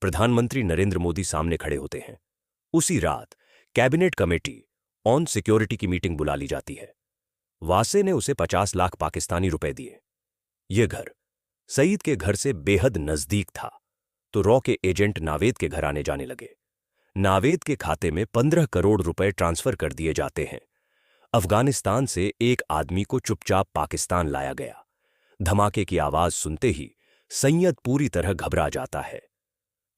प्रधानमंत्री नरेंद्र मोदी सामने खड़े होते हैं। उसी रात कैबिनेट कमेटी ऑन सिक्योरिटी की मीटिंग बुला ली जाती है। वासे ने उसे 50 लाख पाकिस्तानी रुपए दिए। यह घर सईद के घर से बेहद नजदीक था, तो रॉ के एजेंट नावेद के घर आने जाने लगे। नावेद के खाते में 15 करोड़ रुपए ट्रांसफर कर दिए जाते हैं। अफगानिस्तान से एक आदमी को चुपचाप पाकिस्तान लाया गया। धमाके की आवाज सुनते ही सैयद पूरी तरह घबरा जाता है।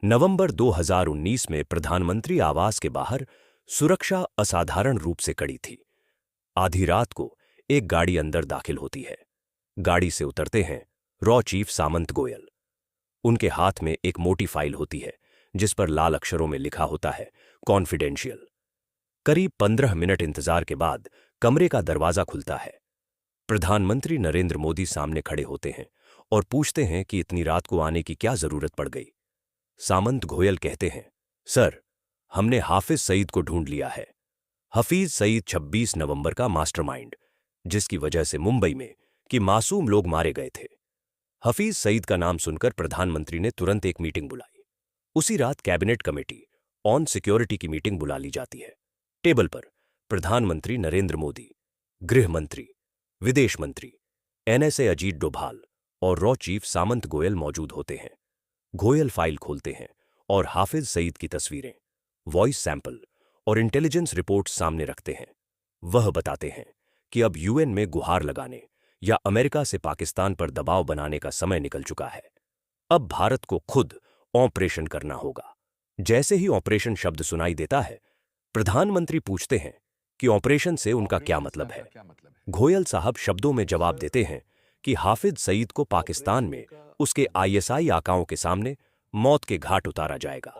नवंबर 2019 में प्रधानमंत्री आवास के बाहर सुरक्षा असाधारण रूप से कड़ी थी। आधी रात को एक गाड़ी अंदर दाखिल होती है। गाड़ी से उतरते हैं रॉ चीफ सामंत गोयल। उनके हाथ में एक मोटी फाइल होती है जिस पर लाल अक्षरों में लिखा होता है कॉन्फिडेंशियल। करीब 15 मिनट इंतजार के बाद कमरे का दरवाजा खुलता है। प्रधानमंत्री नरेंद्र मोदी सामने खड़े होते हैं और पूछते हैं कि इतनी रात को आने की क्या जरूरत पड़ गई। सामंत गोयल कहते हैं, सर, हमने हाफिज सईद को ढूंढ लिया है। हफीज सईद 26 नवंबर का मास्टरमाइंड, जिसकी वजह से मुंबई में कि मासूम लोग मारे गए थे। हफीज सईद का नाम सुनकर प्रधानमंत्री ने तुरंत एक मीटिंग बुलाई। उसी रात कैबिनेट कमेटी ऑन सिक्योरिटी की मीटिंग बुला ली जाती है। टेबल पर प्रधानमंत्री नरेंद्र मोदी, गृह मंत्री, विदेश मंत्री, एनएसए अजीत डोभाल और रॉ चीफ सामंत गोयल मौजूद होते हैं। गोयल फाइल खोलते हैं और हाफिज सईद की तस्वीरें, वॉइस सैंपल और इंटेलिजेंस रिपोर्ट सामने रखते हैं। वह बताते हैं कि अब यूएन में गुहार लगाने या अमेरिका से पाकिस्तान पर दबाव बनाने का समय निकल चुका है। अब भारत को खुद ऑपरेशन करना होगा। जैसे ही ऑपरेशन शब्द सुनाई देता है, प्रधानमंत्री पूछते हैं कि ऑपरेशन से उनका क्या मतलब है। गोयल साहब शब्दों में जवाब देते हैं कि हाफिज सईद को पाकिस्तान में उसके आईएसआई आकाओं के सामने मौत के घाट उतारा जाएगा।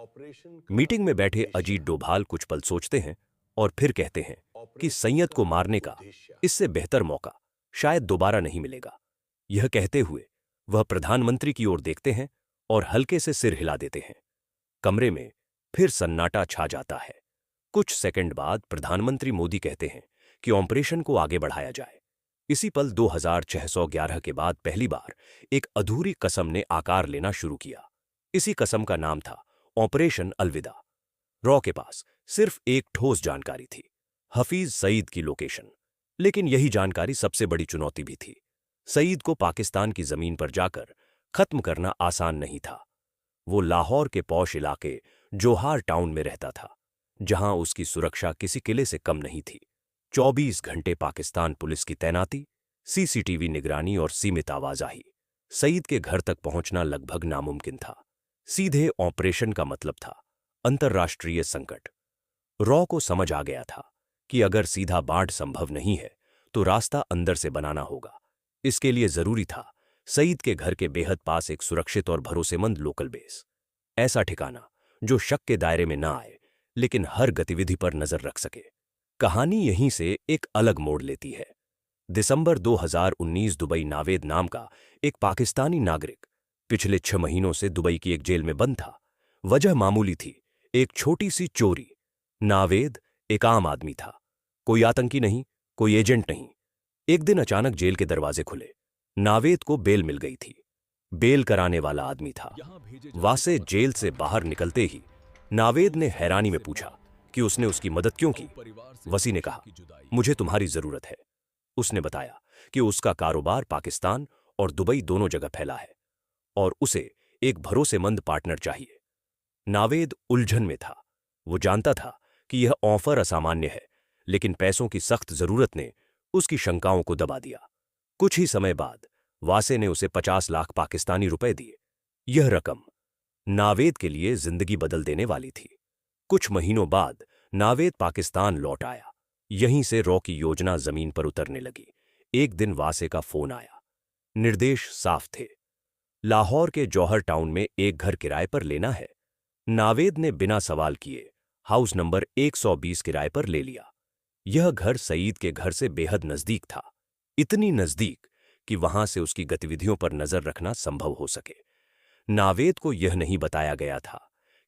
मीटिंग में बैठे अजीत डोभाल कुछ पल सोचते हैं और फिर कहते हैं कि सैयद को मारने का इससे बेहतर मौका शायद दोबारा नहीं मिलेगा। यह कहते हुए वह प्रधानमंत्री की ओर देखते हैं और हल्के से सिर हिला देते हैं। कमरे में फिर सन्नाटा छा जाता है। कुछ सेकंड बाद प्रधानमंत्री मोदी कहते हैं कि ऑपरेशन को आगे बढ़ाया जाए। इसी पल 2611 के बाद पहली बार एक अधूरी कसम ने आकार लेना शुरू किया। इसी कसम का नाम था ऑपरेशन अलविदा। रॉ के पास सिर्फ एक ठोस जानकारी थी, हफीज सईद की लोकेशन। लेकिन यही जानकारी सबसे बड़ी चुनौती भी थी। सईद को पाकिस्तान की जमीन पर जाकर खत्म करना आसान नहीं था। वो लाहौर के पौश इलाके जोहार टाउन में रहता था, जहां उसकी सुरक्षा किसी किले से कम नहीं थी। 24 घंटे पाकिस्तान पुलिस की तैनाती, सीसीटीवी निगरानी और सीमित आवाजाही। सईद के घर तक पहुंचना लगभग नामुमकिन था। सीधे ऑपरेशन का मतलब था अंतर्राष्ट्रीय संकट। रॉ को समझ आ गया था कि अगर सीधा बाढ़ संभव नहीं है तो रास्ता अंदर से बनाना होगा। इसके लिए जरूरी था सईद के घर के बेहद पास एक सुरक्षित और भरोसेमंद लोकल बेस। ऐसा ठिकाना जो शक के दायरे में ना आए लेकिन हर गतिविधि पर नजर रख सके। कहानी यहीं से एक अलग मोड़ लेती है। दिसंबर 2019 दुबई नावेद नाम का एक पाकिस्तानी नागरिक पिछले 6 महीनों से दुबई की एक जेल में बंद था। वजह मामूली थी, एक छोटी सी चोरी। नावेद एक आम आदमी था, कोई आतंकी नहीं, कोई एजेंट नहीं। एक दिन अचानक जेल के दरवाजे खुले। नावेद को बेल मिल गई थी। बेल कराने वाला आदमी था वासे। जेल से बाहर निकलते ही नावेद ने हैरानी में पूछा कि उसने उसकी मदद क्यों की। वसी ने कहा, मुझे तुम्हारी जरूरत है। उसने बताया कि उसका कारोबार पाकिस्तान और दुबई दोनों जगह फैला है और उसे एक भरोसेमंद पार्टनर चाहिए। नावेद उलझन में था। वो जानता था कि यह ऑफर असामान्य है, लेकिन पैसों की सख्त जरूरत ने उसकी शंकाओं को दबा दिया। कुछ ही समय बाद वासे ने उसे 50 लाख पाकिस्तानी रुपए दिए। यह रकम नावेद के लिए जिंदगी बदल देने वाली थी। कुछ महीनों बाद नावेद पाकिस्तान लौट आया। यहीं से रॉ की योजना जमीन पर उतरने लगी। एक दिन वासे का फोन आया। निर्देश साफ थे, लाहौर के जौहर टाउन में एक घर किराए पर लेना है। नावेद ने बिना सवाल किए हाउस नंबर 120 किराए पर ले लिया। यह घर सईद के घर से बेहद नजदीक था, इतनी नजदीक कि वहां से उसकी गतिविधियों पर नजर रखना संभव हो सके। नावेद को यह नहीं बताया गया था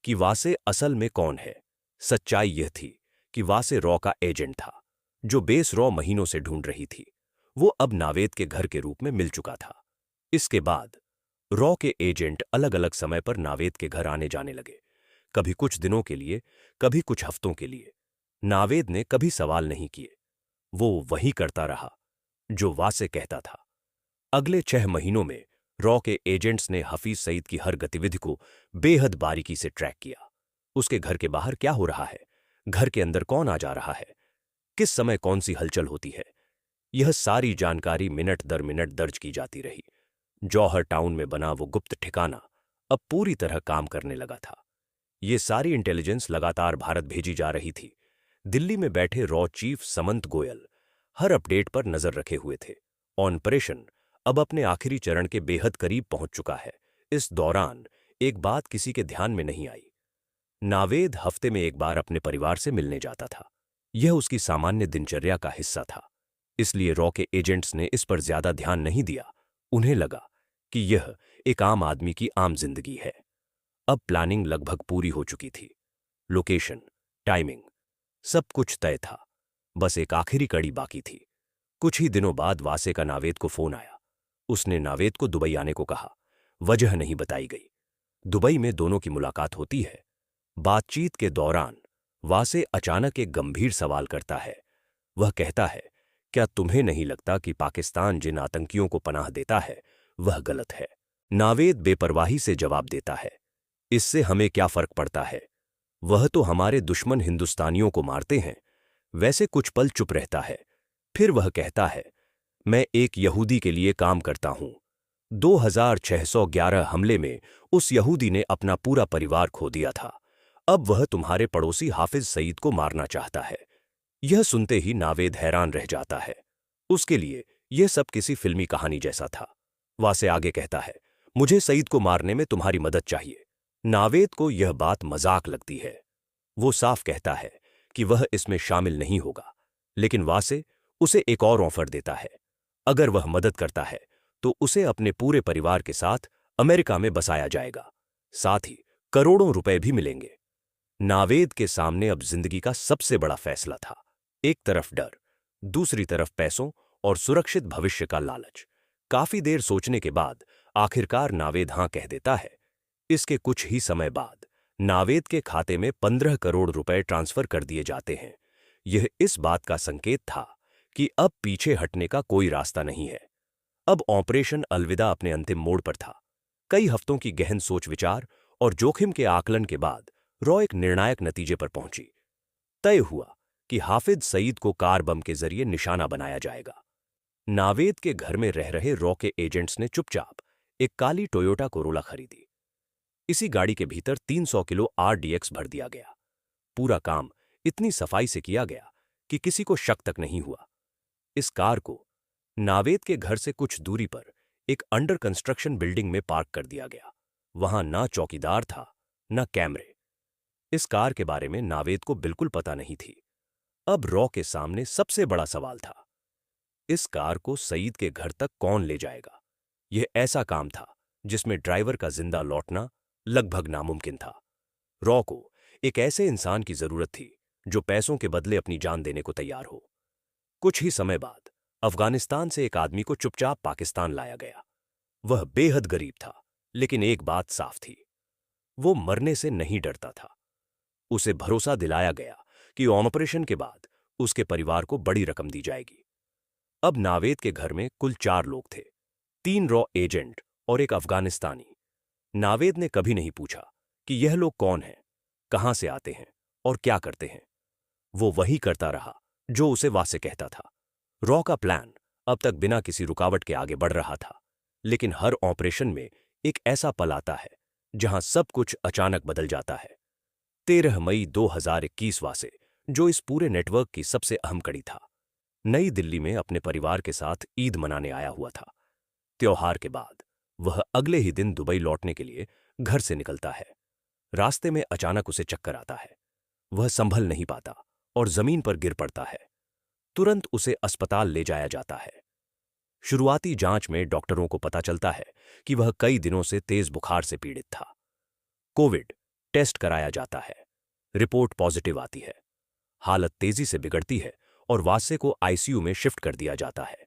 कि वासे असल में कौन है। सच्चाई यह थी कि वासे रॉ का एजेंट था, जो बेस रॉ महीनों से ढूंढ रही थी। वो अब नावेद के घर के रूप में मिल चुका था। इसके बाद रॉ के एजेंट अलग अलग समय पर नावेद के घर आने जाने लगे, कभी कुछ दिनों के लिए, कभी कुछ हफ्तों के लिए। नावेद ने कभी सवाल नहीं किए, वो वही करता रहा जो वासे कहता था। अगले 6 महीनों में रॉ के एजेंट्स ने हफीज सईद की हर गतिविधि को बेहद बारीकी से ट्रैक किया। उसके घर के बाहर क्या हो रहा है, घर के अंदर कौन आ जा रहा है, किस समय कौन सी हलचल होती है, यह सारी जानकारी मिनट दर मिनट दर्ज की जाती रही। जौहर टाउन में बना वो गुप्त ठिकाना अब पूरी तरह काम करने लगा था। ये सारी इंटेलिजेंस लगातार भारत भेजी जा रही थी। दिल्ली में बैठे रॉ चीफ समंत गोयल हर अपडेट पर नजर रखे हुए थे। ऑपरेशन अब अपने आखिरी चरण के बेहद करीब पहुंच चुका है। इस दौरान एक बात किसी के ध्यान में नहीं आई। नावेद हफ्ते में एक बार अपने परिवार से मिलने जाता था। यह उसकी सामान्य दिनचर्या का हिस्सा था, इसलिए रॉ के एजेंट्स ने इस पर ज्यादा ध्यान नहीं दिया। उन्हें लगा कि यह एक आम आदमी की आम जिंदगी है। अब प्लानिंग लगभग पूरी हो चुकी थी। लोकेशन, टाइमिंग, सब कुछ तय था। बस एक आखिरी कड़ी बाकी थी। कुछ ही दिनों बाद वासे का नावेद को फोन आया। उसने नावेद को दुबई आने को कहा। वजह नहीं बताई गई। दुबई में दोनों की मुलाकात होती है। बातचीत के दौरान वासे अचानक एक गंभीर सवाल करता है। वह कहता है, क्या तुम्हें नहीं लगता कि पाकिस्तान जिन आतंकियों को पनाह देता है वह गलत है? नावेद बेपरवाही से जवाब देता है, इससे हमें क्या फर्क पड़ता है? वह तो हमारे दुश्मन हिंदुस्तानियों को मारते हैं। वैसे कुछ पल चुप रहता है, फिर वह कहता है, मैं एक यहूदी के लिए काम करता हूं। 2611 हमले में उस यहूदी ने अपना पूरा परिवार खो दिया था। अब वह तुम्हारे पड़ोसी हाफिज सईद को मारना चाहता है। यह सुनते ही नावेद हैरान रह जाता है। उसके लिए यह सब किसी फिल्मी कहानी जैसा था। वासे आगे कहता है, मुझे सईद को मारने में तुम्हारी मदद चाहिए। नावेद को यह बात मजाक लगती है। वो साफ कहता है कि वह इसमें शामिल नहीं होगा, लेकिन वासे उसे एक और ऑफर देता है। अगर वह मदद करता है तो उसे अपने पूरे परिवार के साथ अमेरिका में बसाया जाएगा, साथ ही करोड़ों रुपए भी मिलेंगे। नावेद के सामने अब जिंदगी का सबसे बड़ा फैसला था। एक तरफ डर, दूसरी तरफ पैसों और सुरक्षित भविष्य का लालच। काफी देर सोचने के बाद आखिरकार नावेद हां कह देता है। इसके कुछ ही समय बाद नावेद के खाते में 15 करोड़ रुपए ट्रांसफर कर दिए जाते हैं। यह इस बात का संकेत था कि अब पीछे हटने का कोई रास्ता नहीं है। अब ऑपरेशन अलविदा अपने अंतिम मोड़ पर था। कई हफ्तों की गहन सोच विचार और जोखिम के आकलन के बाद रॉ एक निर्णायक नतीजे पर पहुंची। तय हुआ कि हाफिज सईद को कार बम के जरिए निशाना बनाया जाएगा। नावेद के घर में रह रहे रॉ के एजेंट्स ने चुपचाप एक काली टोयोटा कोरोला खरीदी। इसी गाड़ी के भीतर 300 किलो RDX भर दिया गया। पूरा काम इतनी सफाई से किया गया कि किसी को शक तक नहीं हुआ। इस कार को नावेद के घर से कुछ दूरी पर एक अंडर कंस्ट्रक्शन बिल्डिंग में पार्क कर दिया गया। वहां ना चौकीदार था, ना कैमरे। इस कार के बारे में नावेद को बिल्कुल पता नहीं थी। अब रॉ के सामने सबसे बड़ा सवाल था, इस कार को सईद के घर तक कौन ले जाएगा? यह ऐसा काम था जिसमें ड्राइवर का जिंदा लौटना लगभग नामुमकिन था। रॉ को एक ऐसे इंसान की जरूरत थी जो पैसों के बदले अपनी जान देने को तैयार हो। कुछ ही समय बाद अफगानिस्तान से एक आदमी को चुपचाप पाकिस्तान लाया गया। वह बेहद गरीब था, लेकिन एक बात साफ थी, वो मरने से नहीं डरता था। उसे भरोसा दिलाया गया कि ऑपरेशन के बाद उसके परिवार को बड़ी रकम दी जाएगी। अब नावेद के घर में कुल 4 लोग थे, 3 रॉ एजेंट और एक अफगानिस्तानी। नावेद ने कभी नहीं पूछा कि यह लोग कौन हैं, कहां से आते हैं और क्या करते हैं। वो वही करता रहा जो उसे वासे कहता था। रॉ का प्लान अब तक बिना किसी रुकावट के आगे बढ़ रहा था, लेकिन हर ऑपरेशन में एक ऐसा पल आता है जहां सब कुछ अचानक बदल जाता है। 13 मई 2021 वासे, जो इस पूरे नेटवर्क की सबसे अहम कड़ी था, नई दिल्ली में अपने परिवार के साथ ईद मनाने आया हुआ था। त्योहार के बाद वह अगले ही दिन दुबई लौटने के लिए घर से निकलता है। रास्ते में अचानक उसे चक्कर आता है। वह संभल नहीं पाता और जमीन पर गिर पड़ता है। तुरंत उसे अस्पताल ले जाया जाता है। शुरुआती जांच में डॉक्टरों को पता चलता है कि वह कई दिनों से तेज बुखार से पीड़ित था। कोविड टेस्ट कराया जाता है। रिपोर्ट पॉजिटिव आती है। हालत तेजी से बिगड़ती है और वासे को आईसीयू में शिफ्ट कर दिया जाता है।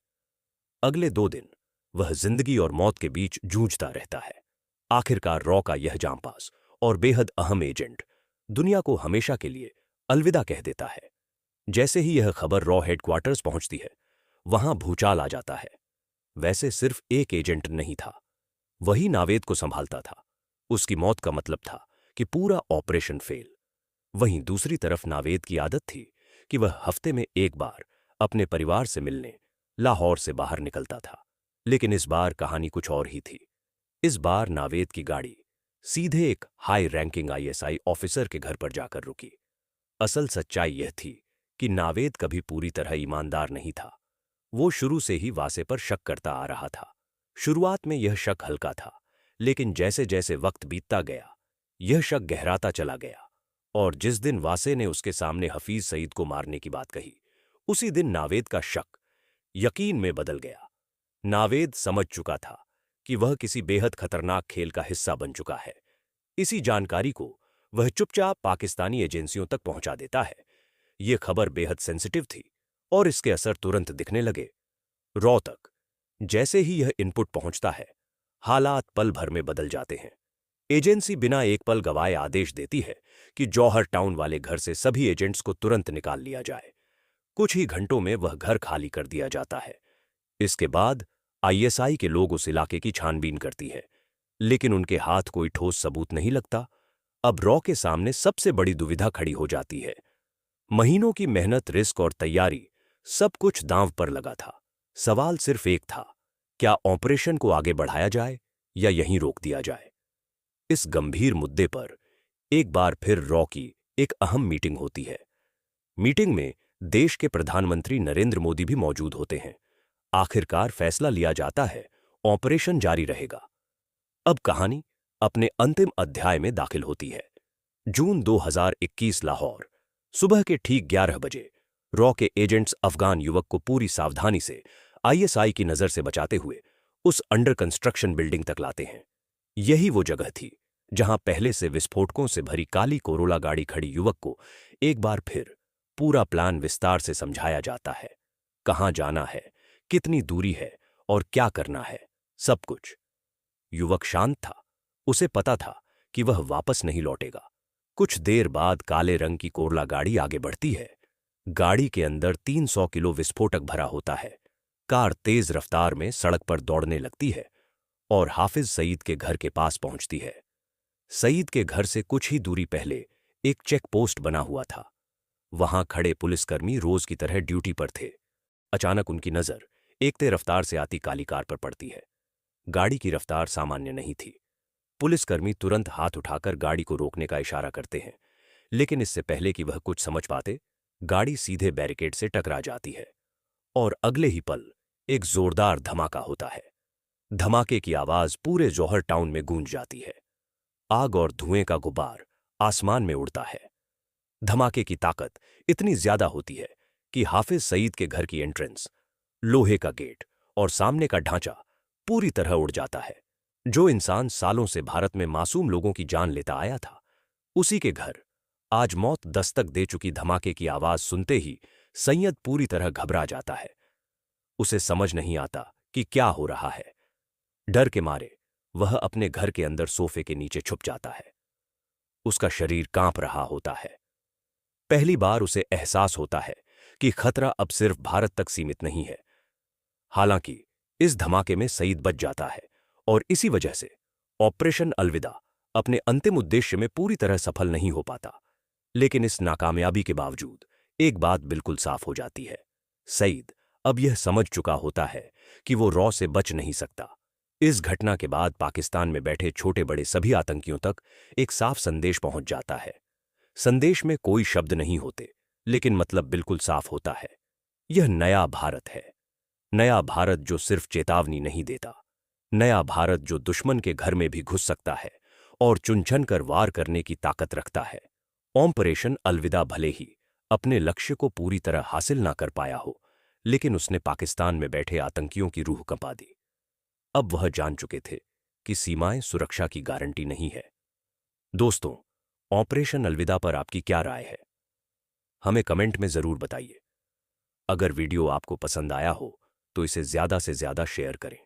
अगले 2 दिन वह जिंदगी और मौत के बीच जूझता रहता है। आखिरकार रॉ का यह जांबाज और बेहद अहम एजेंट दुनिया को हमेशा के लिए अलविदा कह देता है। जैसे ही यह खबर रॉ हेडक्वार्टर्स पहुंचती है, वहां भूचाल आ जाता है। वैसे सिर्फ एक एजेंट नहीं था, वही नावेद को संभालता था। उसकी मौत का मतलब था कि पूरा ऑपरेशन फेल। वहीं दूसरी तरफ नावेद की आदत थी कि वह हफ्ते में एक बार अपने परिवार से मिलने लाहौर से बाहर निकलता था। लेकिन इस बार कहानी कुछ और ही थी। इस बार नावेद की गाड़ी सीधे एक हाई रैंकिंग आईएसआई ऑफिसर के घर पर जाकर रुकी। असल सच्चाई यह थी कि नावेद कभी पूरी तरह ईमानदार नहीं था। वो शुरू से ही वासे पर शक करता आ रहा था। शुरुआत में यह शक हल्का था, लेकिन जैसे जैसे वक्त बीतता गया, यह शक गहराता चला गया। और जिस दिन वासे ने उसके सामने हफीज सईद को मारने की बात कही, उसी दिन नावेद का शक यकीन में बदल गया। नावेद समझ चुका था कि वह किसी बेहद खतरनाक खेल का हिस्सा बन चुका है। इसी जानकारी को वह चुपचाप पाकिस्तानी एजेंसियों तक पहुंचा देता है। यह खबर बेहद सेंसिटिव थी और इसके असर तुरंत दिखने लगे। रॉ तक जैसे ही यह इनपुट पहुंचता है, हालात पल भर में बदल जाते हैं। एजेंसी बिना एक पल गवाए आदेश देती है कि जौहर टाउन वाले घर से सभी एजेंट्स को तुरंत निकाल लिया जाए। कुछ ही घंटों में वह घर खाली कर दिया जाता है। इसके बाद आईएसआई के लोग उस इलाके की छानबीन करती है, लेकिन उनके हाथ कोई ठोस सबूत नहीं लगता। अब रॉ के सामने सबसे बड़ी दुविधा खड़ी हो जाती है। महीनों की मेहनत, रिस्क और तैयारी, सब कुछ दांव पर लगा था। सवाल सिर्फ एक था, क्या ऑपरेशन को आगे बढ़ाया जाए या यहीं रोक दिया जाए। इस गंभीर मुद्दे पर एक बार फिर रॉ की एक अहम मीटिंग होती है। मीटिंग में देश के प्रधानमंत्री नरेंद्र मोदी भी मौजूद होते हैं। आखिरकार फैसला लिया जाता है, ऑपरेशन जारी रहेगा। अब कहानी अपने अंतिम अध्याय में दाखिल होती है। जून 2021 लाहौर, सुबह के ठीक 11 बजे रॉ के एजेंट्स अफगान युवक को पूरी सावधानी से आईएसआई की नजर से बचाते हुए उस अंडर कंस्ट्रक्शन बिल्डिंग तक लाते हैं। यही वो जगह थी जहां पहले से विस्फोटकों से भरी काली कोरोला गाड़ी खड़ी युवक को एक बार फिर पूरा प्लान विस्तार से समझाया जाता है। कहां जाना है, कितनी दूरी है और क्या करना है, सब कुछ। युवक शांत था। उसे पता था कि वह वापस नहीं लौटेगा। कुछ देर बाद काले रंग की कोरला गाड़ी आगे बढ़ती है। गाड़ी के अंदर 300 किलो विस्फोटक भरा होता है। कार तेज रफ्तार में सड़क पर दौड़ने लगती है और हाफिज सईद के घर के पास पहुंचती है। सईद के घर से कुछ ही दूरी पहले एक चेक पोस्ट बना हुआ था। वहां खड़े पुलिसकर्मी रोज की तरह ड्यूटी पर थे। अचानक उनकी नजर एक तेज रफ्तार से आती काली कार पर पड़ती है। गाड़ी की रफ्तार सामान्य नहीं थी। पुलिसकर्मी तुरंत हाथ उठाकर गाड़ी को रोकने का इशारा करते हैं, लेकिन इससे पहले कि वह कुछ समझ पाते, गाड़ी सीधे बैरिकेड से टकरा जाती है और अगले ही पल एक जोरदार धमाका होता है। धमाके की आवाज पूरे जौहर टाउन में गूंज जाती है। आग और धुएं का गुब्बार आसमान में उड़ता है। धमाके की ताकत इतनी ज्यादा होती है कि हाफिज सईद के घर की एंट्रेंस, लोहे का गेट और सामने का ढांचा पूरी तरह उड़ जाता है। जो इंसान सालों से भारत में मासूम लोगों की जान लेता आया था, उसी के घर आज मौत दस्तक दे चुकी। धमाके की आवाज सुनते ही सैयद पूरी तरह घबरा जाता है। उसे समझ नहीं आता कि क्या हो रहा है। डर के मारे वह अपने घर के अंदर सोफे के नीचे छुप जाता है। उसका शरीर कांप रहा होता है। पहली बार उसे एहसास होता है कि खतरा अब सिर्फ भारत तक सीमित नहीं है। हालांकि इस धमाके में सईद बच जाता है और इसी वजह से ऑपरेशन अलविदा अपने अंतिम उद्देश्य में पूरी तरह सफल नहीं हो पाता। लेकिन इस नाकामयाबी के बावजूद एक बात बिल्कुल साफ हो जाती है। सईद अब यह समझ चुका होता है कि वो रॉ से बच नहीं सकता। इस घटना के बाद पाकिस्तान में बैठे छोटे बड़े सभी आतंकियों तक एक साफ संदेश पहुंच जाता है। संदेश में कोई शब्द नहीं होते, लेकिन मतलब बिल्कुल साफ होता है। यह नया भारत है। नया भारत जो सिर्फ चेतावनी नहीं देता। नया भारत जो दुश्मन के घर में भी घुस सकता है और चुन-चुन कर वार करने की ताकत रखता है। ऑपरेशन अलविदा भले ही अपने लक्ष्य को पूरी तरह हासिल ना कर पाया हो, लेकिन उसने पाकिस्तान में बैठे आतंकियों की रूह कंपा दी। अब वह जान चुके थे कि सीमाएं सुरक्षा की गारंटी नहीं है। दोस्तों, ऑपरेशन अलविदा पर आपकी क्या राय है? हमें कमेंट में जरूर बताइए। अगर वीडियो आपको पसंद आया हो तो इसे ज्यादा से ज्यादा शेयर करें।